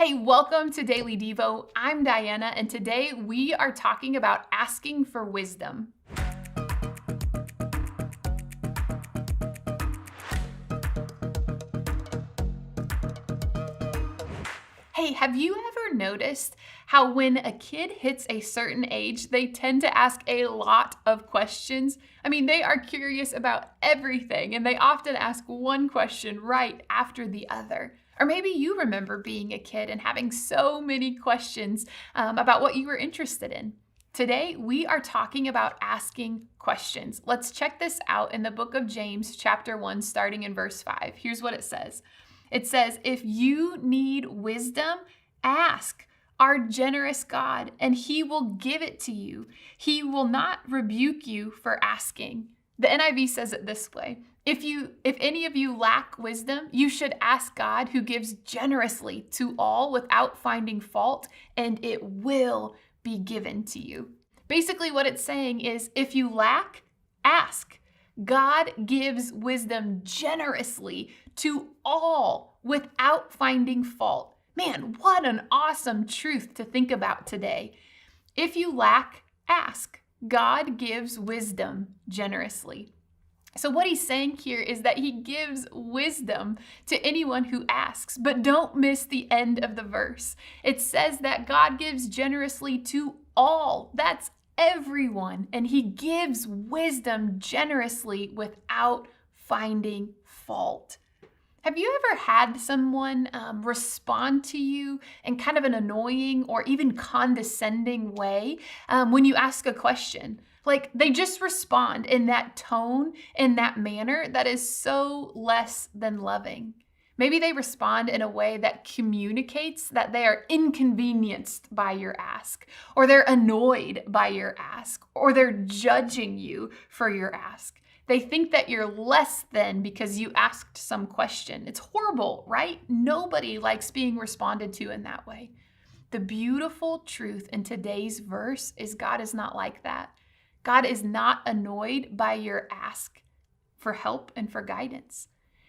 Hey, welcome to Daily Devo. I'm Diana, and today we are talking about asking for wisdom. Hey, have you ever noticed how when a kid hits a certain age, they tend to ask a lot of questions? They are curious about everything, and they often ask one question right after the other. Or maybe you remember being a kid and having so many questions about what you were interested in. Today, we are talking about asking questions. Let's check this out in the book of James, chapter 1, starting in verse 5. Here's what it says. It says, if you need wisdom, ask our generous God, and he will give it to you. He will not rebuke you for asking. The NIV says it this way. If any of you lack wisdom, you should ask God, who gives generously to all without finding fault, and it will be given to you. Basically, what it's saying is if you lack, ask. God gives wisdom generously to all without finding fault. Man, what an awesome truth to think about today. If you lack, ask. God gives wisdom generously. So what he's saying here is that he gives wisdom to anyone who asks, but don't miss the end of the verse. It says that God gives generously to all. That's everyone. And he gives wisdom generously without finding fault. Have you ever had someone respond to you in kind of an annoying or even condescending way when you ask a question? Like they just respond in that tone, in that manner that is so less than loving. Maybe they respond in a way that communicates that they are inconvenienced by your ask, or they're annoyed by your ask, or they're judging you for your ask. They think that you're less than because you asked some question. It's horrible, right? Nobody likes being responded to in that way. The beautiful truth in today's verse is God is not like that. God is not annoyed by your ask for help and for guidance.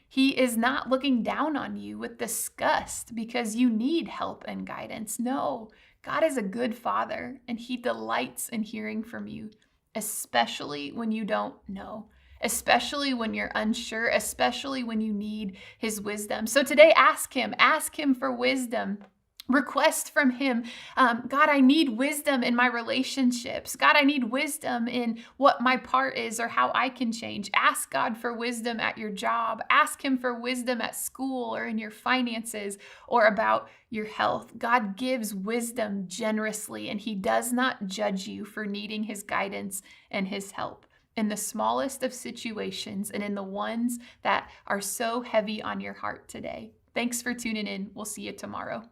He is not looking down on you with disgust because you need help and guidance. No, God is a good father and he delights in hearing from you, especially when you don't know, especially when you're unsure, especially when you need his wisdom. So today, ask him for wisdom. Request from him, God, I need wisdom in my relationships. God, I need wisdom in what my part is or how I can change. Ask God for wisdom at your job. Ask him for wisdom at school or in your finances or about your health. God gives wisdom generously, and he does not judge you for needing his guidance and his help in the smallest of situations and in the ones that are so heavy on your heart today. Thanks for tuning in. We'll see you tomorrow.